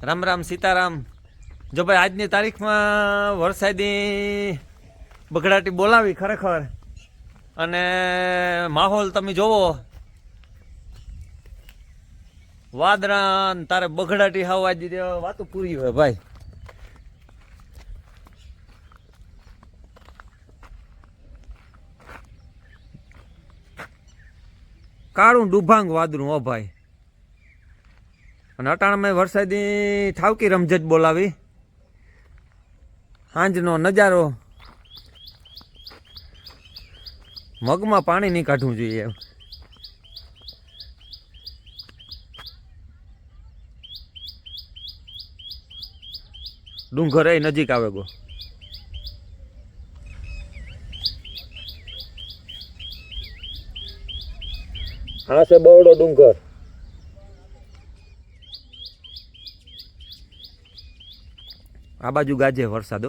રામ રામ સીતારામ. જો ભાઈ આજની તારીખમાં વરસાદી બગડાટી બોલાવી ખરેખર, અને માહોલ તમે જોવો, વાદળા તારે બગડાટી હાવ આજે વાતો પૂરી હોય ભાઈ. કાળું ડુભાંગ વાદળું હો ભાઈ. અને અટાણમાં વરસાદી ઠાવકી રમઝટ બોલાવી. સાંજનો નજારો, મગમાં પાણી નહીં કાઢવું જોઈએ એમ. ડુંગર એ નજીક આવે ગો. હા છે બવડો ડુંગર. આ બાજુ ગાજે વરસાદો,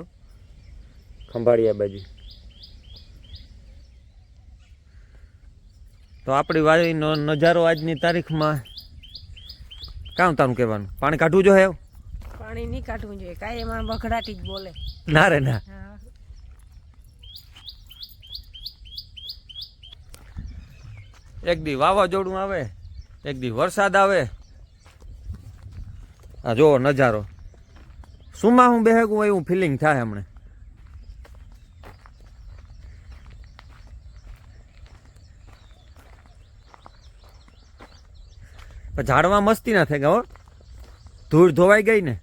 ખંભાળિયા બાજુ. તો આપણી વાડીનો નજારો આજની તારીખમાં કામ તારું કહેવાનું, પાણી કાઢવું જોઈએ. પાણી નહીં કાઢવું જોઈએ, કાંઈ એમાં બગડાટી જ બોલે. ના રે ના. એક દી વાવાઝોડું આવે, એક દી વરસાદ આવે. આ જો નજારો, સુમાં હું બેહગું એવું ફિલિંગ થાય હમણે. ઝાડવા મસ્તી ના થાય હો, ધૂળ ધોવાઈ ગઈ ને.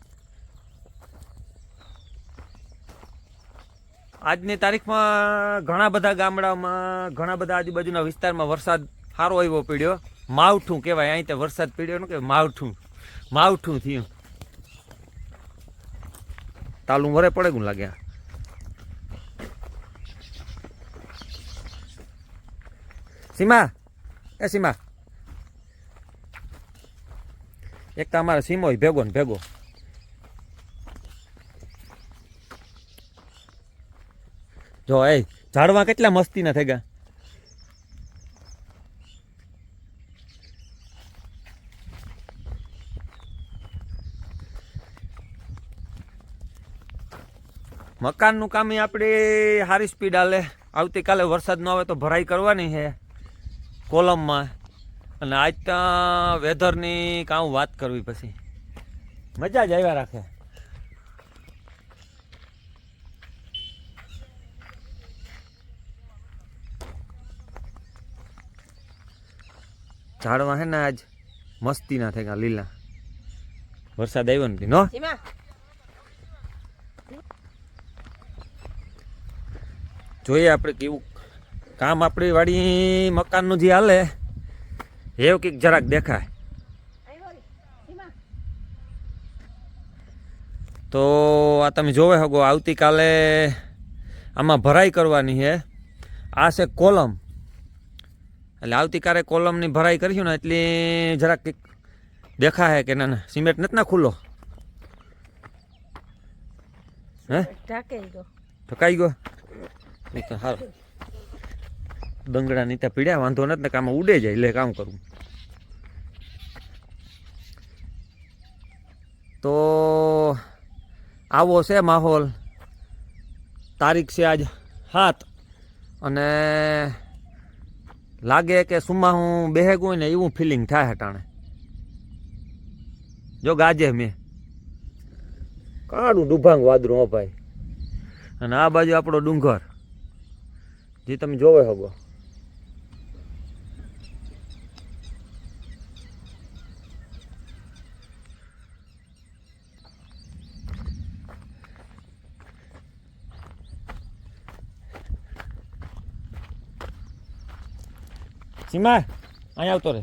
આજની તારીખમાં ઘણા બધા ગામડામાં, ઘણા બધા આજુબાજુના વિસ્તારમાં વરસાદ સારો એવો પડ્યો. માવઠું કહેવાય, અહીં તે વરસાદ પડ્યો ને કે માવઠું માવઠું થયું. તાલું વરે પડે ગું લાગે. સીમા, એ સીમા, એક તો અમારે સીમો ભેગો ને ભેગો. જો એ ઝાડવા કેટલા મસ્તી ના થઈ ગયા. મકાનનું કામ આપણે સારી સ્પીડ હાલે. આવતીકાલે વરસાદ ન આવે તો ભરાઈ કરવાની છે કોલમમાં. અને આજ ત્યાં વેધરની કામ વાત કરવી, પછી મજા જ આવ્યા રાખે. ઝાડવા હે ને આજ મસ્તી ના થાય લીલા. વરસાદ આવ્યો નથી નો. જોઈએ આપણે કેવું કામ આપણી વાડી મકાનનું જે હાલે એવું કંઈક જરાક દેખાય. તો આ તમે જોવે શકો, આવતીકાલે આમાં ભરાઈ કરવાની છે. આ છે કોલમ, એટલે આવતીકાલે કોલમની ભરાઈ કરીશું ને એટલી જરાક કંઈક દેખાય કે ના. સિમેન્ટ નથી ના ખુલ્લો, હે ઢકાઈ ગયો. સારું, દંગડા નીતા પીડ્યા, વાંધો નથી ને, કામ ઉડે જાય. લે કામ કરવું તો આવો છે માહોલ. તારીખ છે આજ 7, અને લાગે કે સુમા હું બેહેગું હોય ને એવું ફિલિંગ થાય હટાણે. જો ગાજે મેં કાળું ડુભાંગ વાદળું હો ભાઈ. અને આ બાજુ આપણો ડુંગર જે તમે જોવે હગો. સીમા અહીંયા આવતો રે.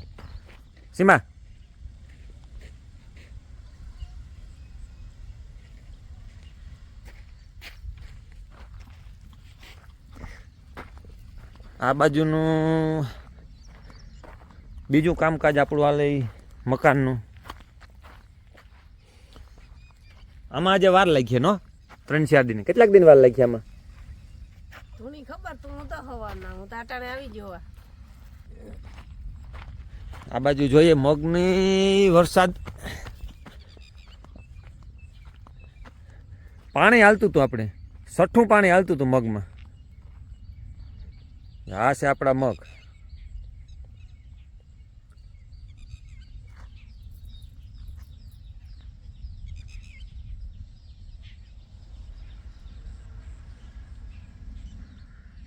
સીમા, આ બાજુનું બીજું કામકાજ આપણું હાલે મકાનનું. આમાં આજે વાર લાગી નો, 3-4 દિન. કેટલાક દિન વાર લાગી આમાં? તું ખબર, તું તો હવાના, હું તો આટાણે આવી જોવા. આ બાજુ જોઈએ મગની વરસાદ પાણી હાલતું હતું આપણે, સઠ્ઠું પાણી હાલતું હતું મગમાં. આ છે આપણા મગ.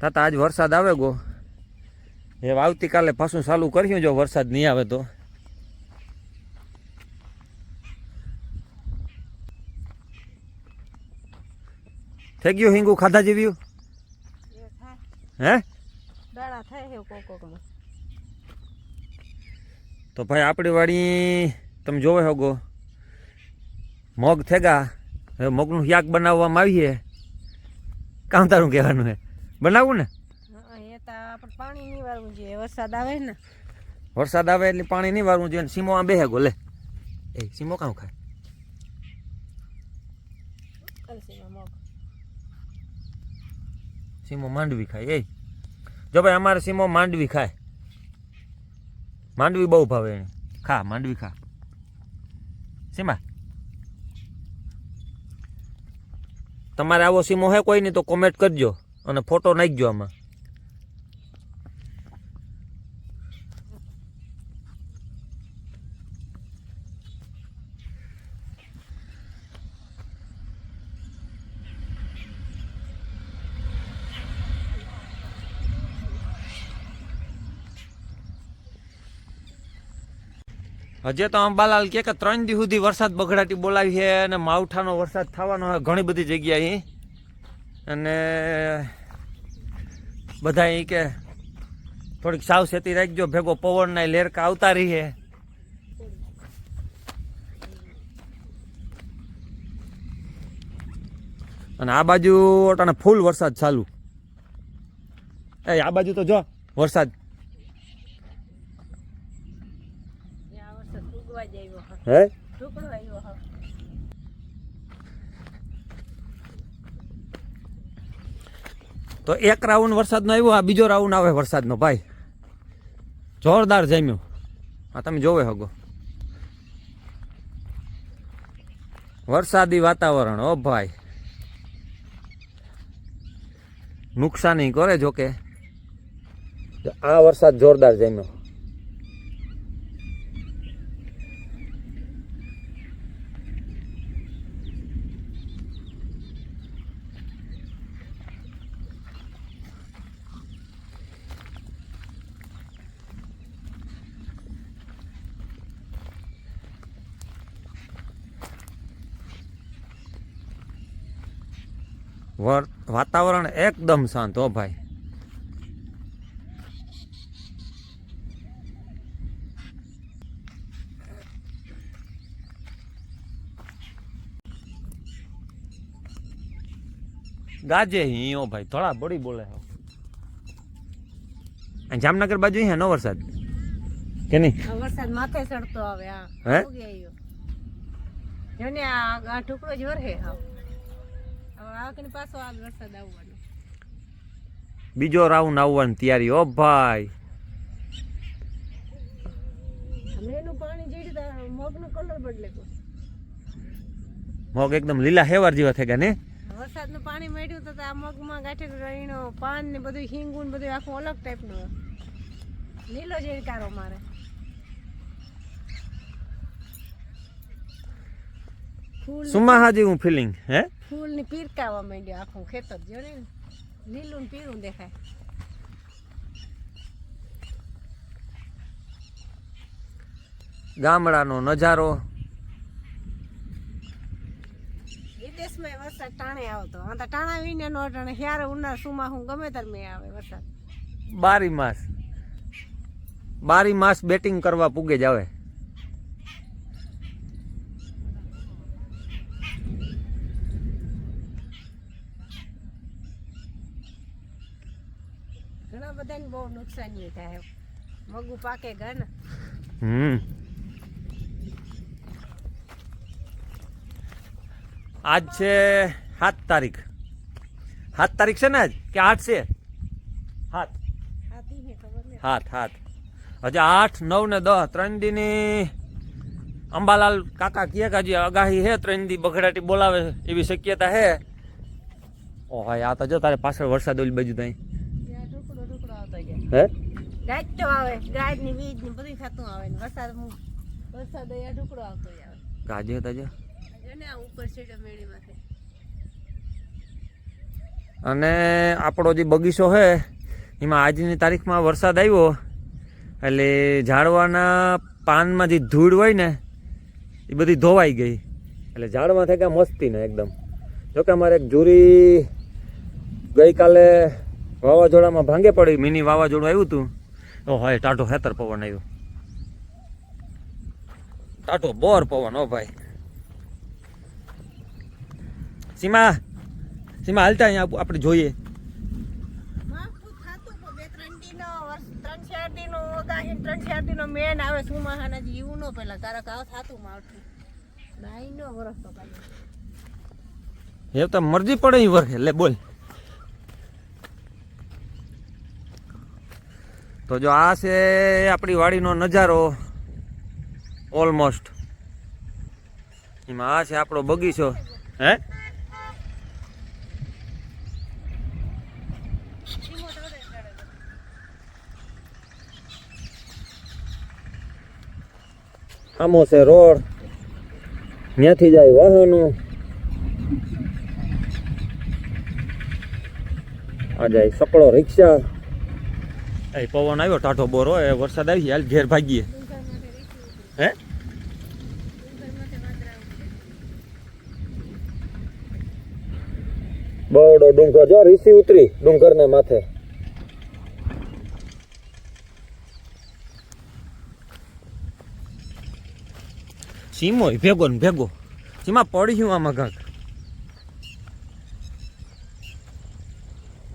તાતા આજ વરસાદ આવે ગો, એ આવતીકાલે પાછું ચાલુ કર્યું જો વરસાદ નહીં આવે તો. થઈ ગયું હિંગુ ખાધા જેવી? હે દાડા થાય છે કોકોમાં. તો ભાઈ આપણી વાડી તમે જોવે હોગો, મગ થેગા. હવે મગનું શાક બનાવવામાં આવીએ. કામ તારું કહેવાનું હે, બનાવવું ને? એ તો આપણે પાણી નહીં વાળવું જોઈએ, વરસાદ આવે ને. વરસાદ આવે એટલે પાણી નહીં વાળવું જોઈએ. સીમો આ બેહે ગો લે. એ સીમો કામ ખાય? સીમો માંડવી ખાય. એ જો ભાઈ અમારે સીમો માંડવી ખાય. માંડવી બહુ ભાવે એને. ખા માંડવી ખા સીમા. તમારે આવો સીમો હે કોઈ નહીં તો કોમેન્ટ કરજો અને ફોટો નાખજો આમાં. હજે તો અંબાલાલ કે 3 દી સુધી વરસાદ બગડાટી બોલાવી છે અને માવઠાનો વરસાદ થવાનો હોય ઘણી બધી જગ્યાએ. અને બધા એ કે થોડીક સાવચેતી રાખજો, ભેગો પવનના લેરકા આવતા રહીએ. અને આ બાજુ અટાણે ફૂલ વરસાદ ચાલુ. એ આ બાજુ તો જો વરસાદ. હે તો એક રાઉન્ડ વરસાદનો આવ્યો, આ બીજો રાઉન્ડ આવે વરસાદનો ભાઈ. જોરદાર જામ્યો. આ તમે જોવે હગો વરસાદી વાતાવરણ. ઓ ભાઈ નુકસાની કરે જોકે. આ વરસાદ જોરદાર જામ્યો. વાતાવરણ એકદમ શાંત. હો ભાઈ ગાજે હી. ઓ ભાઈ થોડા બડી બોલે. જામનગર બાજુ હે નો વરસાદ કે નહીં? વરસાદ માથે ચડતો આવે. હે જો ને આ ટુકડો જ વરહે. પાછો આ વરસાદ આવવાનો, બીજો રાઉન્ડ આવવાની તૈયારી. ઓ ભાઈ એનું પાણી જેડી મગનો કલર બદલે. મગ એકદમ લીલા હેવાર જેવા થઈ ગયા ને. વરસાદનું પાણી મળ્યું તો આ મગમાં ગાંઠે રહીનો પાન ને બધું હિંગું બધું આખું અલગ ટાઈપનું લીલો જેડકારો મારે. સુમાહા જેવું ફિલિંગ. હે ફૂલ ની પીરકાવા માંડ્યો આખું ખેતર. જો ને લીલું ને પીળું દેખાય. ગામડાનો નજારો. વિદેશમાં વરસાદ ટાણે આવતો, આ તો ટાણા વિને નો ટાણે. યારે ઉનાળા સુમા હું ગમે ત્યારે મેં આવે વરસાદ. બારી માસ બેટિંગ કરવા પૂગે જ આવે. ઘણા બધાને બહુ નુકસાની થાય. મગું પાકે ગા ને. આજ છે 7 તારીખ. 7 તારીખ છે ને આજ કે 8 છે? 7. 7 હજી 8, 9 ને 10 3 દીની અંબાલાલ કાકા કહે કે હજી આગાહી હે 3 દી બગડાટી બોલાવે એવી શક્યતા હે. ઓ ભાઈ આ તો જો તારે પાછળ વરસાદ ઓલી બાજુ ત્યાં ત્યાં ટુકડો ટુકડો આવતો જાય. હે ગાજ તો આવે, ગાજ ની વીજ ની બધું થતું આવે ને વરસાદ અહીંયા ટુકડો આવતો આવે. ગાજે તાજે. જો ને આ ઉપર સીડો મેળી માથે. અને આપણો જે બગીચો છે એમાં આજની તારીખમાં વરસાદ આવ્યો એટલે ઝાડવાના પાનમાં જે ધૂળ હોય ને એ બધી ધોવાઈ ગઈ એટલે ઝાડમાં થઈ ગયા મસ્તી ને એકદમ. જોકે અમારે એક જુરી ગઈકાલે વાવાઝોડામાં ભાંગે પડી, મિની વાવાઝોડું આવ્યું હતું. ઓ હોય ટાઢો હેતર પવન આવ્યો, ટાઢો બોર પવન. ઓ ભાઈ સીમા સીમા હાલતા અહીંયા આપણે જોઈએ. મેન આવે સુમાહાના જીવું નો પેલા તારા કાવ થાતું માવઠું નાઈ નો વરસ તો કાલે એ તો મરજી પડે ઈ વરખે લે બોલ. તો જો આ છે આપણી વાડીનો નજારો ઓલમોસ્ટ. એમાં આ છે આપણો બગીચો. હે આમો છે રોડ, ત્યાંથી જાય વાહનો. આ જાય સકડો રિક્ષા. એ પવન આવ્યો ટાઢો બોર હોય, વરસાદ આવી હાલ ઘેર ભાગીએ. હે બવડો ડુંગર જો રીસી ઉતરી ડુંગર ને માથે. સીમો ભેગો ને ભેગો. સીમા પડ્યું આમાં ઘાક.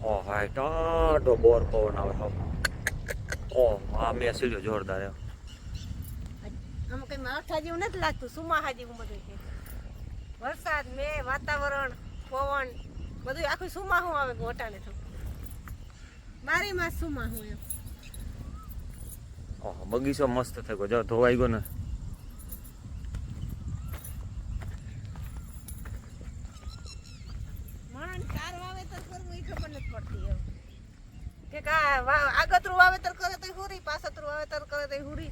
ઓ ભાઈ ટાઢો બોર પવન આવે. ઓ આ મેં સીડ્યો જોરદાર. આમ કઈ માવઠા જેવું નથી લાગતું, સુમાહા જેવું બધું છે. વરસાદ મે વાતાવરણ પવન બધું આખું સુમાહું આવે ગોટાને તો બારે માસ સુમાહું એમ. ઓહો બગીચો મસ્ત થયો જો ધોવાઈ ગયો ને. આગતરું વાવેતર કરે તો હુરી, પાછતરું વાવેતર કરે તો હુરી,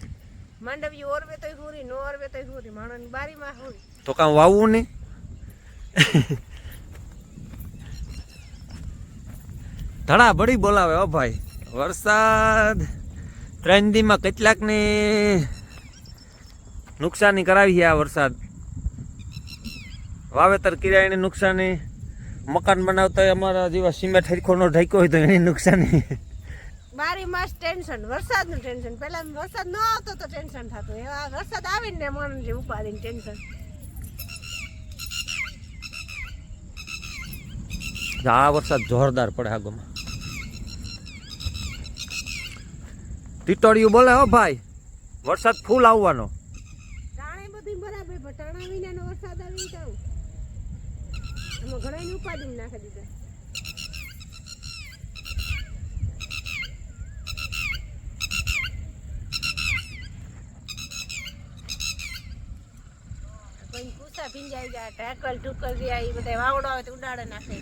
માંડવી ઓરવે તો હુરી, નો ઓરવે તો હુરી, માણસની બારીમાં હુરી. તો કામ વાવવું નહીં. ધડા બળી બોલાવે. ઓ ભાઈ વરસાદ 3 દીમાં કેટલાકની નુકસાની કરાવી છે. આ વરસાદ વાવેતર કર્યા એની નુકસાની, મકાન બનાવતા અમારા જેવા સિમેન્ટ હરખોનો ઢાંક્યો હોય તો એની નુકસાની. બારી માસ ટેન્શન, વરસાદનું ટેન્શન. પહેલા વરસાદ ન આવતો તો ટેન્શન થતું, એવા વરસાદ આવીને મન જે ઉપાડીને ટેન્શન. આ વરસાદ જોરદાર પડે આગોમાં. ટીટોળિયું બોલે હો ભાઈ વરસાદ ફૂલ આવવાનો. ટાણે બધું બરાબર, પણ ટાણા વિનાનો વરસાદ આવી જાવ એમાં ઘણાને ઉપાડીને નાખી દીધા. કોઈ કુસા ભીંજાઈ જાય, ઢાકલ ઢુકલ જાય, એ બધા વાવડો આવે તો ઉડાડે નાખે.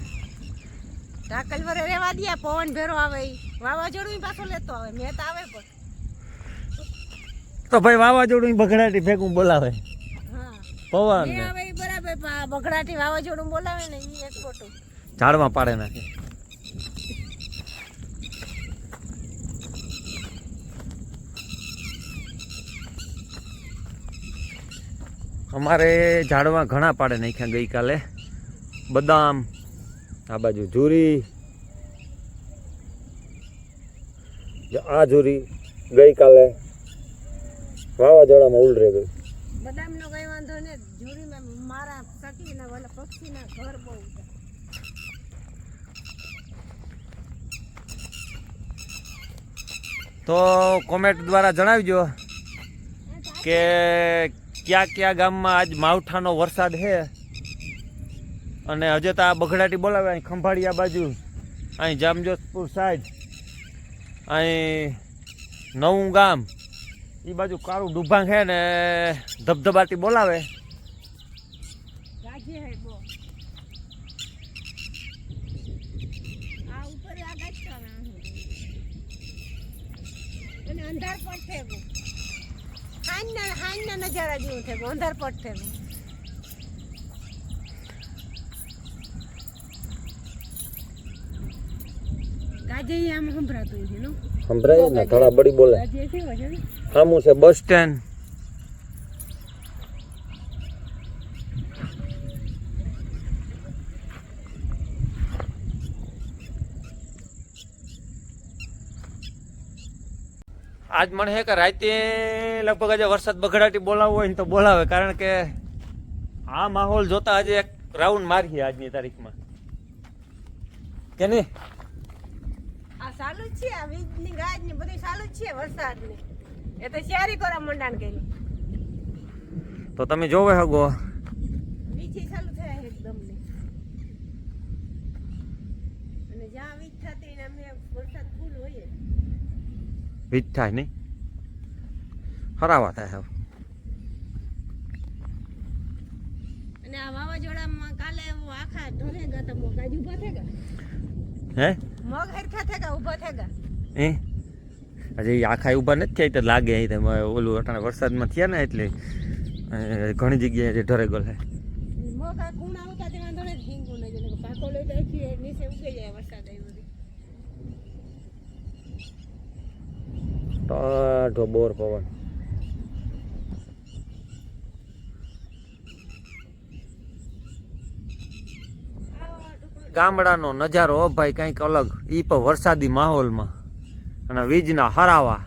ઢાકલ વરે રેવા દે, પવન ભેરો આવે, વાવાઝોડું પાછો લેતો આવે. મેં તો આવે પણ તો ભાઈ વાવાઝોડું બગડાટી ભેગું બોલાવે. હા પવન મેં આવે બરાબર, બગડાટી વાવાઝોડું બોલાવે ને એ એક ખોટું. ઝાડમાં પાડે નાખે. અમારે ઝાડમાં ઘણા પાડે નાખ્યા ગઈકાલે. બદામ, આ બાજુ જુરી, આ જુરી ગઈકાલે વાવાઝોડામાં ઉલરે ગઈ. બદામનો કઈ વાંધો ને, જુરીમાં મારા સકીના વાલા પક્ષીના ઘર બહુ છે. તો કોમેન્ટ દ્વારા જણાવજો કે કયા કયા ગામમાં આજ માવઠાનો વરસાદ છે. અને હજે તો આ બગડાટી બોલાવે અહીં ખંભાળિયા બાજુ, અહીં જામજોધપુર સાઈડ, અહીં નવું ગામ એ બાજુ કાળું ડુભાંગ છે ને ધબધબાટી બોલાવે. ગાજે હે બો આ ઉપર આ ગાજતા ના અને અંધાર પડ છે બો હાઈના નજારા જેવું છે અંધાર પડ છે ગાજે આમ સંભળાતું છે નો સંભળાય ને થોડા બડી બોલે. ગાજે છે વજન સામું છે બસ સ્ટેન્ડ. આજ મને હે કે રાતે લગભગ આજે વરસાદ બગડાટી બોલાવવો હોય ને તો બોલાવે, કારણ કે આ માહોલ જોતા આજે એક રાઉન્ડ મારીએ આજની તારીખમાં કે નહીં. આ ચાલુ જ છે આ વીજની ગાજ ને બધી ચાલુ જ છે વરસાદ ને એ તો શિયારી કોરા મંડાણ કરી તો તમે જોવે હગો વીજ ચાલુ થયા એકદમ ને અને જ્યાં વીજ થતી ને અમે વરસાદ ફૂલ હોય વીજ થાય નહીં હરાવા થાય હવે. અને આ વાવાઝોડામાં કાલે આખા ઢોરેગા તો ગાજ ઉભા થેગા હે મગ હરખા થેગા ઉભા થેગા એ હજી આખા ઉભા નથી થયા તો લાગે અહીં ઓલું અટાણે વરસાદમાં થયા ને એટલે ઘણી જગ્યાએ ઢરે ગયેલ છે. મગ આ કુણા આવતા તે વાંધો નથી હિંગું ને જેને પાકો લઈ જાય છે નીચે ઉગી જાય વરસાદ આવ્યો ટાઢો બોર પવન. ગામડાનો નજારો હો ભાઈ કંઈક અલગ, ઈ પણ વરસાદી માહોલમાં અને વીજના હરાવા.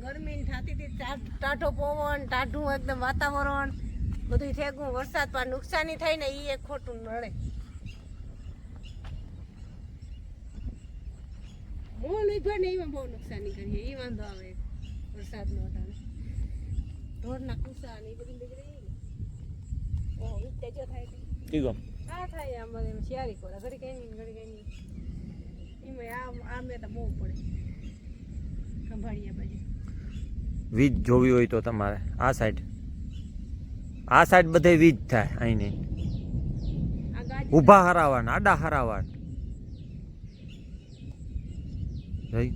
ગરમી થતી હતી ટાઢો પવન ટાઢું એકદમ વાતાવરણ બધું થેગું વરસાદ પર નુકસાની થઈ ને ઈ એક ખોટું નડે. મોલ ઉભા ને એમાં બહુ નુકસાની કરીએ ઈ વાંધો આવે વરસાદ નો અટાણે ઢોરના કુસા ને એ બધી નીકળી ઓહો ઈ તેજો થાય છે ઠીક આ થાય આમાં એમ શિયારી કોરા ઘડી કઈ નહીં એમાં આ મેં તો બહુ પડે સંભાળ્યા બાજુ વીજ જોવી હોય તો તમારે આ સાઈડ બધે વીજ થાય. અહીં નહીં આ ગાજ ઊભા હરાવાન આડા હરાવાન જઈ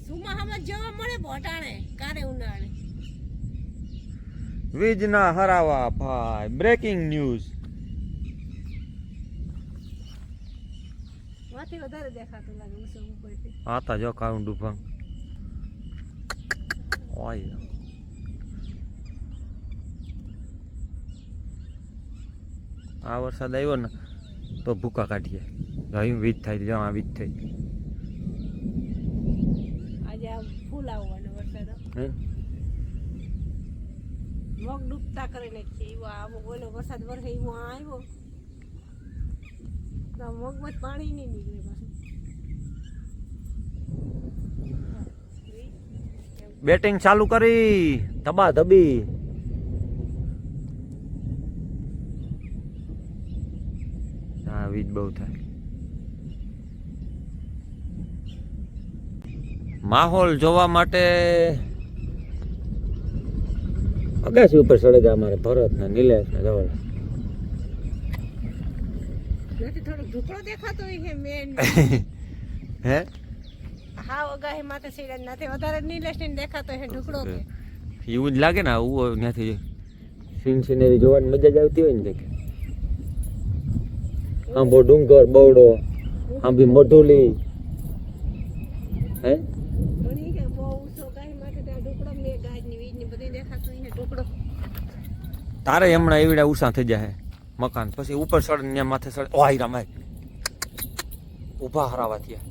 સુમાહામાં જોવા મળે બોટાણે કારે ઉનાળે વીજના હરાવા ભાઈ. Breaking news. માંથી વધારે દેખાતું લાગે ઉસો ઉપરથી આતા જો કાળું ડુભાંગ ઓય. આ વરસાદ આવ્યો ને તો ભૂકા કાઢીએ. અહીં વીજ થાય જ્યાં વીજ થઈ આજે આ ફૂલ આવવાનો વરસાદ હે? મગ ડૂબતા કરી નાખીએ એવો આવો ઓલો વરસાદ વરસે એવો આ આવ્યો તો મગમાં પાણી નહીં નીકળે પાછું. બેટિંગ ચાલુ કરી ધબા ધબી. હા વીજ બહુ થાય. માહોલ જોવા માટે અગાસી ઉપર ચડે ગયા અમારે ભરત ને નિલેશ ને જવલ. નથી થોડો ઢુકળો દેખાતો હોય છે મેન હે હા ઓગાહી માથે સીડા નથી વધારે નીલેશ ને દેખાતો છે ઢુકળો કે એવું જ લાગે ને આવું ત્યાંથી સીન સિનેરી જોવાની મજા જ આવતી હોય ને કંઈક. આંબો ડુંગર બવડો આંબી મઢુલી હે ઘણી કે બહુ ઊંચો ઓગાહી માથે ત્યાં ઢુકળો મેં ગાજ ની વીજ ની બધી દેખાતું હોય છે ઢુકળો. તારે હમણાં એવડા ઉષા થઈ જાય મકાન પછી ઉપર ચડ ને માથે ચડ ઓય રમાય ઊભા હરાવા થયા.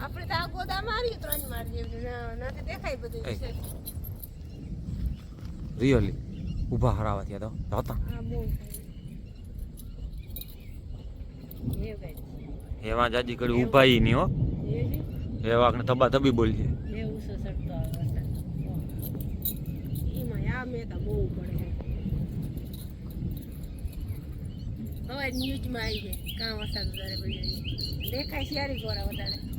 આપણે તો આ ગોદા મારી 3 મારી જેવી નથી દેખાય બધું એ. છે રિયલી ઊભા હરાવા થયા તો હતા આ બહુ થાય એ ગાજ એવા જાજી કરી ઊભા ઈ નહીં હો એ છે એવા ને ધબા ધબી બોલીએ. એ ઉસો સડતો આવે વરસાદ એમાં આ મેં તો બહુ પડે હવે ન્યૂઝમાં આવી જાય કાં વરસાદ વધારે પડ્યો દેખાય શિયાળી ગોરા વધારે